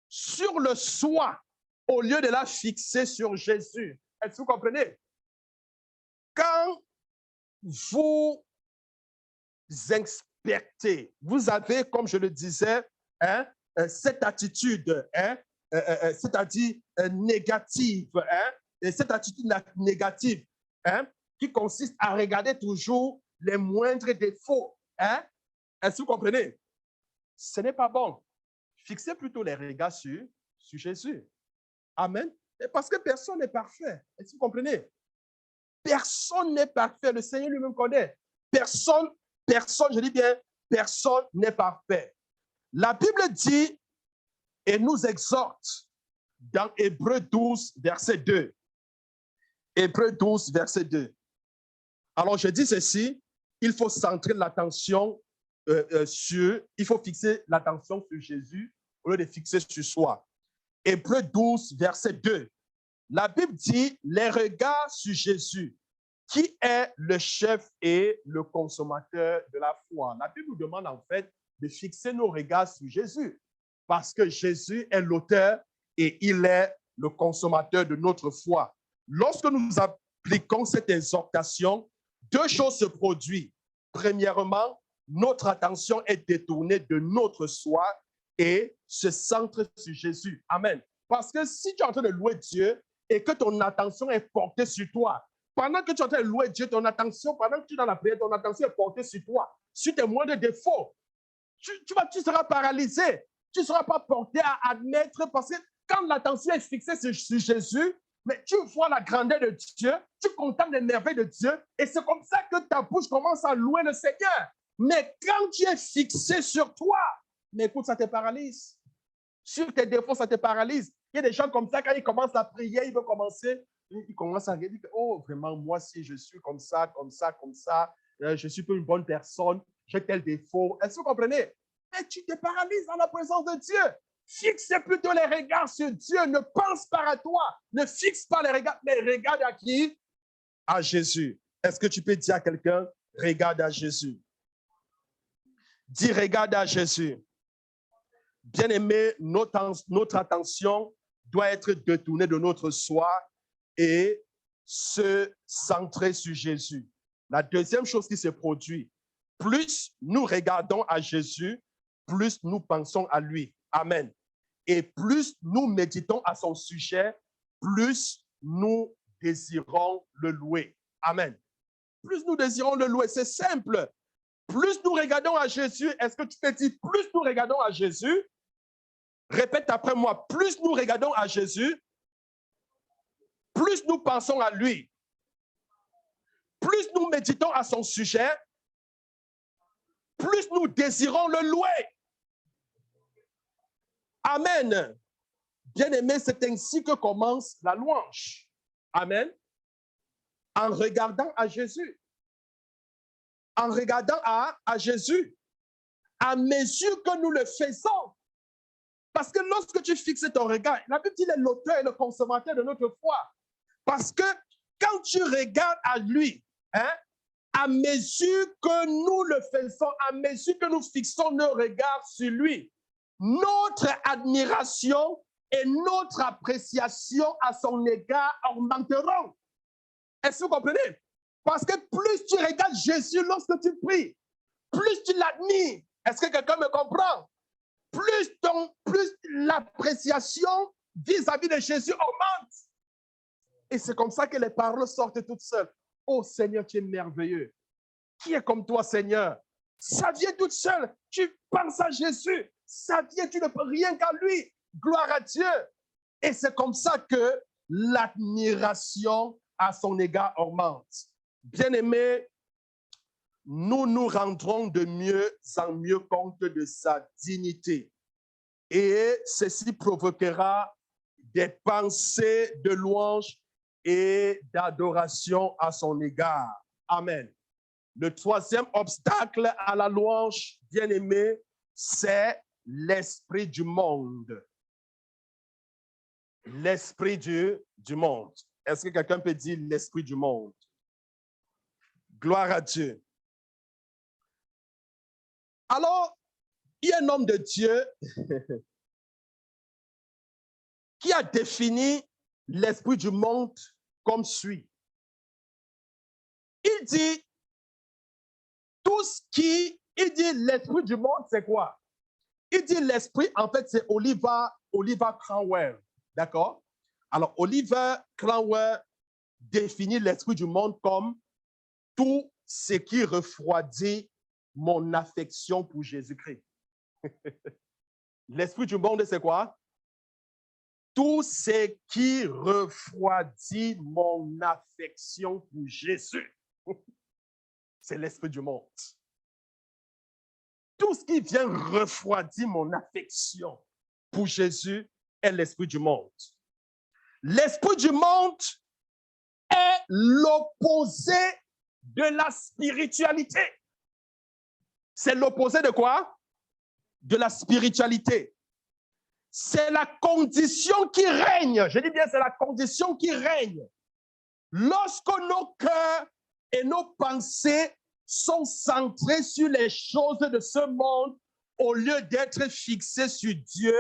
sur le soi au lieu de la fixer sur Jésus. Est-ce que vous comprenez? Quand vous inspectez, vous avez, comme je le disais, cette attitude, c'est-à-dire négative, et cette attitude négative qui consiste à regarder toujours les moindres défauts. Est-ce que vous comprenez? Ce n'est pas bon. Fixez plutôt les regards sur Jésus. Amen. Parce que personne n'est parfait. Est-ce que vous comprenez? Personne n'est parfait. Le Seigneur lui-même connaît. Personne, je dis bien, personne n'est parfait. La Bible dit et nous exhorte dans Hébreux 12, verset 2. Hébreux 12, verset 2. Alors, je dis ceci, il faut centrer l'attention il faut fixer l'attention sur Jésus au lieu de fixer sur soi. Hébreux 12, verset 2. La Bible dit, les regards sur Jésus, qui est le chef et le consommateur de la foi. La Bible nous demande en fait de fixer nos regards sur Jésus, parce que Jésus est l'auteur et il est le consommateur de notre foi. Lorsque nous appliquons cette exhortation, deux choses se produisent. Premièrement, notre attention est détournée de notre soi et se centre sur Jésus. Amen. Parce que si tu es en train de louer Dieu et que ton attention est portée sur toi, pendant que tu es en train de louer Dieu, ton attention, pendant que tu es dans la prière, ton attention est portée sur toi, sur tes moindres défauts. Tu seras paralysé. Tu ne seras pas porté à admettre, parce que quand l'attention est fixée sur Jésus, mais tu vois la grandeur de Dieu, tu contemples les merveilles de Dieu, et c'est comme ça que ta bouche commence à louer le Seigneur. Mais quand tu es fixé sur toi, mais écoute, ça te paralyse. Sur tes défauts, ça te paralyse. Il y a des gens comme ça, quand ils commencent la prière, ils veulent commencer, ils commencent à dire, oh, vraiment, moi, si je suis comme ça, je suis pas une bonne personne, j'ai tel défaut. Est-ce que vous comprenez? Et tu te paralyses dans la présence de Dieu. Fixe plutôt les regards sur Dieu. Ne pense pas à toi. Ne fixe pas les regards, mais regarde à qui? À Jésus. Est-ce que tu peux dire à quelqu'un, regarde à Jésus? Dis, regarde à Jésus. Bien-aimé, notre attention doit être détournée de notre soi et se centrer sur Jésus. La deuxième chose qui se produit, plus nous regardons à Jésus, plus nous pensons à lui. Amen. Et plus nous méditons à son sujet, plus nous désirons le louer. Amen. Plus nous désirons le louer, c'est simple. Plus nous regardons à Jésus, est-ce que tu te dis, plus nous regardons à Jésus, répète après moi, plus nous regardons à Jésus, plus nous pensons à lui, plus nous méditons à son sujet, plus nous désirons le louer. Amen. Bien-aimé, c'est ainsi que commence la louange. Amen. En regardant à Jésus. En regardant à Jésus. À mesure que nous le faisons. Parce que lorsque tu fixes ton regard, la Bible dit, il est l'auteur et le consommateur de notre foi. Parce que quand tu regardes à lui, à mesure que nous le faisons, à mesure que nous fixons nos regards sur lui, notre admiration et notre appréciation à son égard augmenteront. Est-ce que vous comprenez? Parce que plus tu regardes Jésus lorsque tu pries, plus tu l'admires. Est-ce que quelqu'un me comprend? plus l'appréciation vis-à-vis de Jésus augmente. Et c'est comme ça que les paroles sortent toutes seules. Oh Seigneur, tu es merveilleux. Qui est comme toi, Seigneur? Ça vient toute seule. Tu penses à Jésus. Ça vient, tu ne peux rien qu'à lui. Gloire à Dieu. Et c'est comme ça que l'admiration à son égard augmente. Bien-aimés, nous nous rendrons de mieux en mieux compte de sa dignité. Et ceci provoquera des pensées de louange et d'adoration à son égard. Amen. Le troisième obstacle à la louange, bien-aimé, c'est l'esprit du monde. L'esprit du monde. Est-ce que quelqu'un peut dire l'esprit du monde? Gloire à Dieu. Alors, il y a un homme de Dieu qui a défini l'esprit du monde comme suit. Il dit, il dit l'esprit du monde, c'est quoi? Il dit l'esprit, en fait, c'est Oliver Cromwell. D'accord? Alors, Oliver Cromwell définit l'esprit du monde comme tout ce qui refroidit mon affection pour Jésus-Christ. L'esprit du monde, c'est quoi? Tout ce qui refroidit mon affection pour Jésus. C'est l'esprit du monde. Tout ce qui vient refroidir mon affection pour Jésus est l'esprit du monde. L'esprit du monde est l'opposé de la spiritualité. C'est l'opposé de quoi? De la spiritualité. C'est la condition qui règne. Je dis bien, c'est la condition qui règne. Lorsque nos cœurs et nos pensées sont centrés sur les choses de ce monde au lieu d'être fixés sur Dieu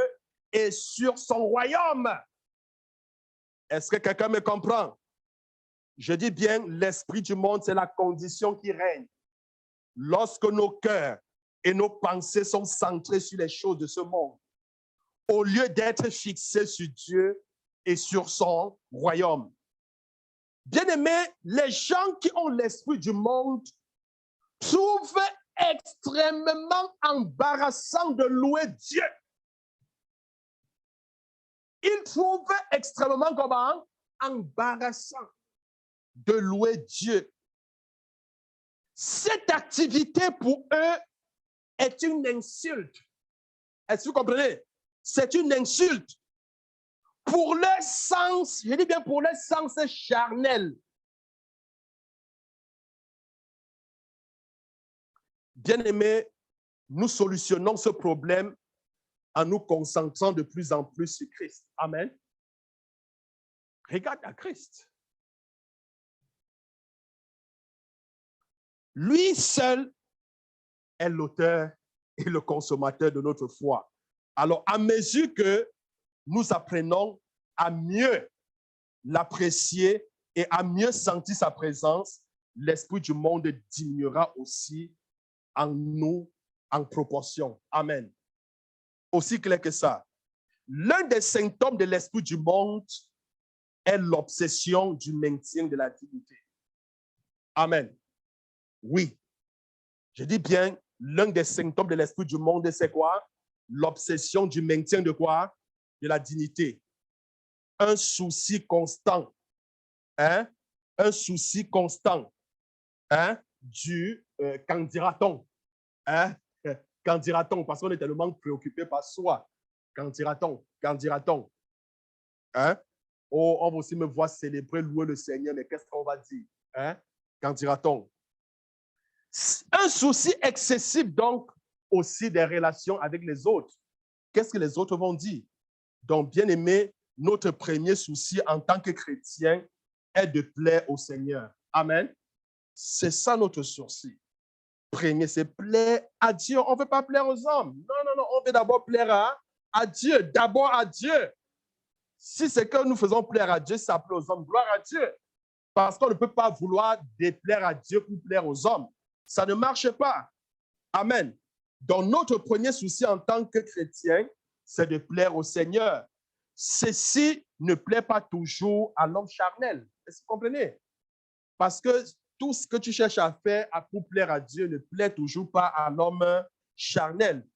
et sur son royaume. Est-ce que quelqu'un me comprend? Je dis bien, l'esprit du monde, c'est la condition qui règne. Lorsque nos cœurs et nos pensées sont centrés sur les choses de ce monde, au lieu d'être fixés sur Dieu et sur son royaume. Bien-aimés, les gens qui ont l'esprit du monde trouvent extrêmement embarrassant de louer Dieu. Ils trouvent extrêmement comment? Embarrassant de louer Dieu. Cette activité pour eux est une insulte. Est-ce que vous comprenez? C'est une insulte. Pour leur sens, je dis bien pour leur sens charnel. Bien-aimés, nous solutionnons ce problème en nous concentrant de plus en plus sur Christ. Amen. Regarde à Christ. Lui seul est l'auteur et le consommateur de notre foi. Alors, à mesure que nous apprenons à mieux l'apprécier et à mieux sentir sa présence, l'esprit du monde diminuera aussi en nous en proportion. Amen. Aussi clair que ça. L'un des symptômes de l'esprit du monde est l'obsession du maintien de la dignité. Amen. Oui. Je dis bien, l'un des symptômes de l'esprit du monde, c'est quoi? L'obsession du maintien de quoi? De la dignité. Un souci constant. Hein? Un souci constant. Hein? Du qu'en dira-t-on? Hein? Qu'en dira-t-on? Parce qu'on est tellement préoccupé par soi. Qu'en dira-t-on? Qu'en dira-t-on? Hein? Oh, on va aussi me voir célébrer, louer le Seigneur, mais qu'est-ce qu'on va dire? Hein? Qu'en dira-t-on? Un souci excessif, donc, aussi des relations avec les autres. Qu'est-ce que les autres vont dire? Donc, bien aimé, notre premier souci en tant que chrétien est de plaire au Seigneur. Amen. C'est ça notre souci. Premier, c'est plaire à Dieu. On ne veut pas plaire aux hommes. Non. On veut d'abord plaire à Dieu. D'abord à Dieu. Si c'est que nous faisons plaire à Dieu, ça plaît aux hommes. Gloire à Dieu. Parce qu'on ne peut pas vouloir déplaire à Dieu pour plaire aux hommes. Ça ne marche pas. Amen. Donc, notre premier souci en tant que chrétien, c'est de plaire au Seigneur. Ceci ne plaît pas toujours à l'homme charnel. Est-ce que vous comprenez? Parce que tout ce que tu cherches à faire pour plaire à Dieu ne plaît toujours pas à l'homme charnel.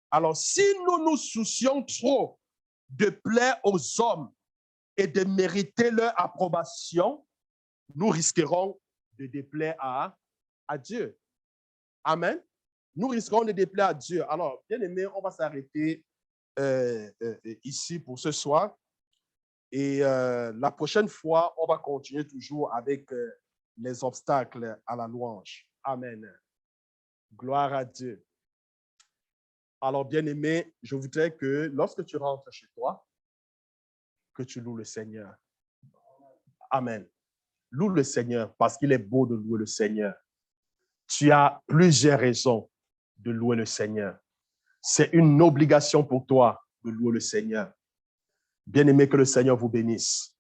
Alors, si nous nous soucions trop de plaire aux hommes et de mériter leur approbation, nous risquerons de déplaire à Dieu. Amen. Nous risquerons de déplaire à Dieu. Alors, bien aimé, on va s'arrêter ici pour ce soir. Et la prochaine fois, on va continuer toujours avec les obstacles à la louange. Amen. Gloire à Dieu. Alors, bien aimé, je voudrais que lorsque tu rentres chez toi, que tu loues le Seigneur. Amen. Loue le Seigneur parce qu'il est beau de louer le Seigneur. Tu as plusieurs raisons de louer le Seigneur. C'est une obligation pour toi de louer le Seigneur. Bien-aimé, que le Seigneur vous bénisse,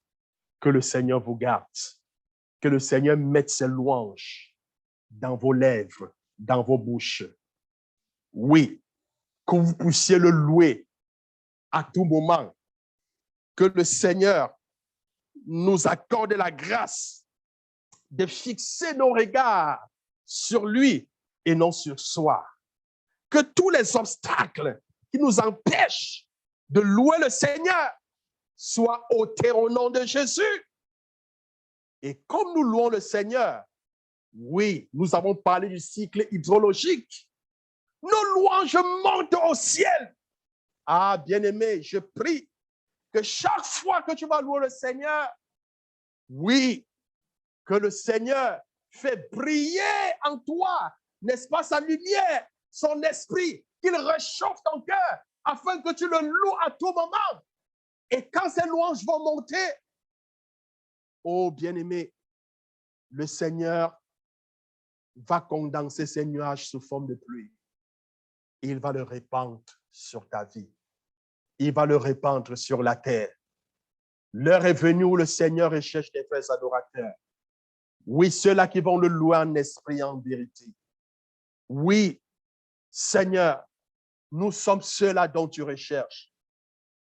que le Seigneur vous garde, que le Seigneur mette ses louanges dans vos lèvres, dans vos bouches. Oui, que vous puissiez le louer à tout moment. Que le Seigneur nous accorde la grâce de fixer nos regards sur lui et non sur soi. Que tous les obstacles qui nous empêchent de louer le Seigneur soient ôtés au nom de Jésus. Et comme nous louons le Seigneur, oui, nous avons parlé du cycle hydrologique. Nos louanges montent au ciel. Ah, bien-aimé, je prie que chaque fois que tu vas louer le Seigneur, oui, que le Seigneur fait briller en toi, n'est-ce pas, sa lumière, son esprit, qu'il réchauffe ton cœur afin que tu le loues à tout moment. Et quand ces louanges vont monter, oh bien-aimé, le Seigneur va condenser ces nuages sous forme de pluie. Et il va le répandre sur ta vie. Il va le répandre sur la terre. L'heure est venue où le Seigneur recherche des vrais adorateurs. Oui, ceux-là qui vont le louer en esprit et en vérité. Oui, Seigneur, nous sommes ceux-là dont tu recherches.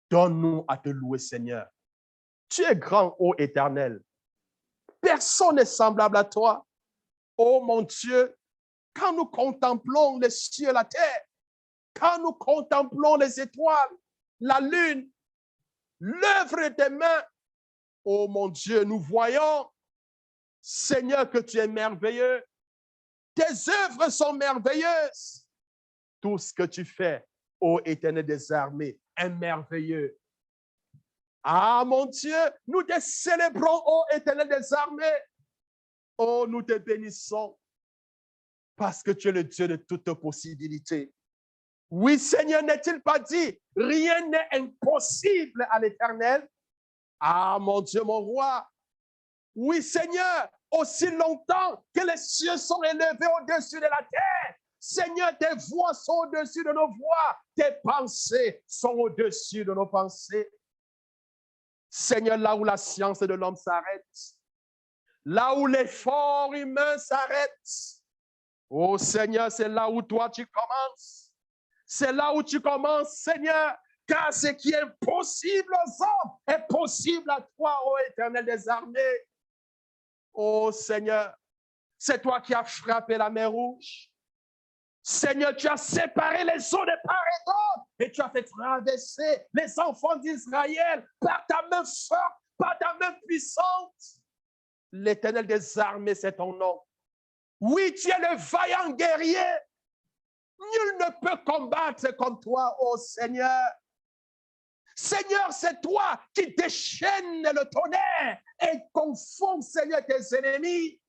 Donne-nous à te louer, Seigneur. Tu es grand, ô Éternel. Personne n'est semblable à toi. Ô mon Dieu, quand nous contemplons les cieux et la terre, quand nous contemplons les étoiles, la lune, l'œuvre des mains, ô mon Dieu, nous voyons, Seigneur, que tu es merveilleux. Tes œuvres sont merveilleuses. Tout ce que tu fais, ô Éternel des armées, est merveilleux. Ah, mon Dieu, nous te célébrons, ô Éternel des armées. Oh, nous te bénissons parce que tu es le Dieu de toutes possibilités. Oui, Seigneur, n'est-il pas dit, rien n'est impossible à l'Éternel? Ah, mon Dieu, mon roi. Oui, Seigneur, aussi longtemps que les cieux sont élevés au-dessus de la terre, Seigneur, tes voix sont au-dessus de nos voix, tes pensées sont au-dessus de nos pensées. Seigneur, là où la science de l'homme s'arrête, là où l'effort humain s'arrête, oh Seigneur, c'est là où toi tu commences. C'est là où tu commences, Seigneur, car ce qui est impossible aux hommes est possible à toi, ô Éternel des armées. Oh Seigneur, c'est toi qui as frappé la mer Rouge. Seigneur, tu as séparé les eaux de part et d'autre et tu as fait traverser les enfants d'Israël par ta main forte, par ta main puissante. L'Éternel des armées, c'est ton nom. Oui, tu es le vaillant guerrier. Nul ne peut combattre comme toi, ô Seigneur. Seigneur, c'est toi qui déchaînes le tonnerre et confonds, Seigneur, tes ennemis.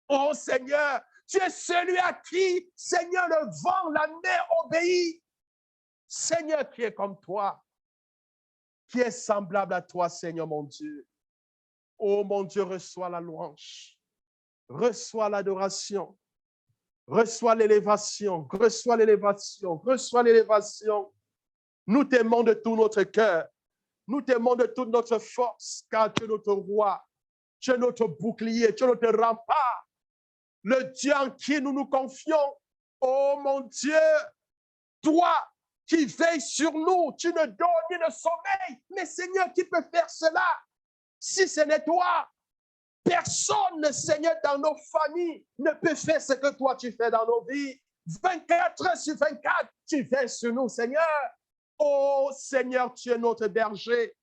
Oh Seigneur, tu es celui à qui, Seigneur, le vent, la mer obéit. Seigneur, qui est comme toi, qui est semblable à toi, Seigneur mon Dieu. Oh mon Dieu, reçois la louange, reçois l'adoration, reçois l'élévation, reçois l'élévation, reçois l'élévation. Nous t'aimons de tout notre cœur, nous t'aimons de toute notre force, car tu es notre roi, tu es notre bouclier, tu es notre rempart, le Dieu en qui nous nous confions. Oh mon Dieu, Toi qui veilles sur nous, tu ne dors ni ne sommeilles. Mais Seigneur, qui peut faire cela si ce n'est toi? Personne, Seigneur, dans nos familles ne peut faire ce que toi tu fais dans nos vies. 24 heures sur 24, tu veilles sur nous, Seigneur. Oh Seigneur, tu es notre berger.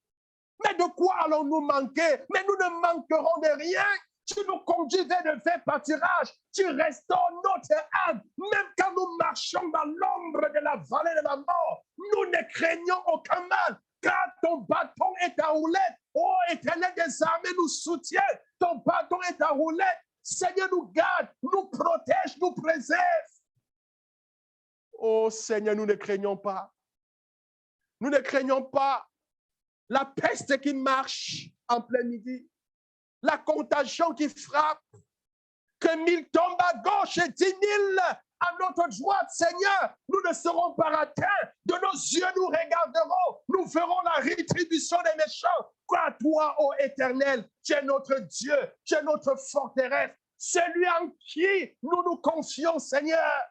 Mais de quoi allons-nous manquer? Mais nous ne manquerons de rien. Tu nous conduis vers de verts pâturages. Tu restaures notre âme. Même quand nous marchons dans l'ombre de la vallée de la mort, nous ne craignons aucun mal, car ton bâton et ta roulette, ô Éternel des armées, nous soutient. Ton bâton et ta roulette, Seigneur, nous garde, nous protège, nous préserve. Oh Seigneur, nous ne craignons pas. Nous ne craignons pas la peste qui marche en plein midi, la contagion qui frappe, que 1000 tombent à gauche et 10 000 à notre droite, Seigneur, nous ne serons pas atteints. De nos yeux, nous regarderons, nous verrons la rétribution des méchants. Car toi, ô Éternel, tu es notre Dieu, tu es notre forteresse, celui en qui nous nous confions, Seigneur.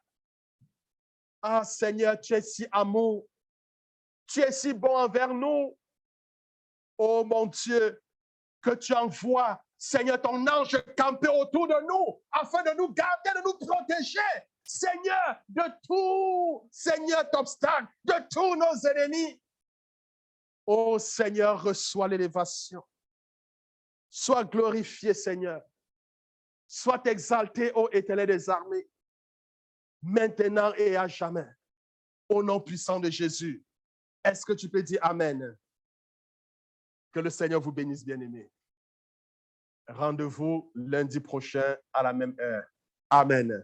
Ah, Seigneur, tu es si amour, tu es si bon envers nous. Oh mon Dieu, que tu envoies, Seigneur, ton ange camper autour de nous, afin de nous garder, de nous protéger, Seigneur, de tout, Seigneur, obstacle, de tous nos ennemis. Oh Seigneur, reçois l'élévation. Sois glorifié, Seigneur. Sois exalté, ô Éternel des armées, maintenant et à jamais. Au nom puissant de Jésus. Est-ce que tu peux dire Amen? Que le Seigneur vous bénisse, bien-aimés. Rendez-vous lundi prochain à la même heure. Amen.